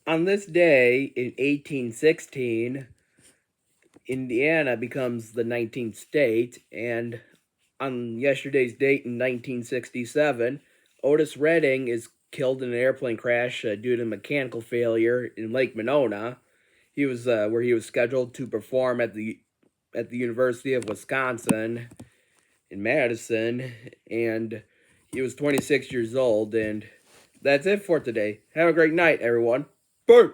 On this day in 1816, Indiana becomes the 19th state, and on yesterday's date in 1967, Otis Redding is killed in an airplane crash due to mechanical failure in Lake Monona. He was where he was scheduled to perform at the University of Wisconsin in Madison, and he was 26 years old. And that's it for today. Have a great night, everyone. Bye.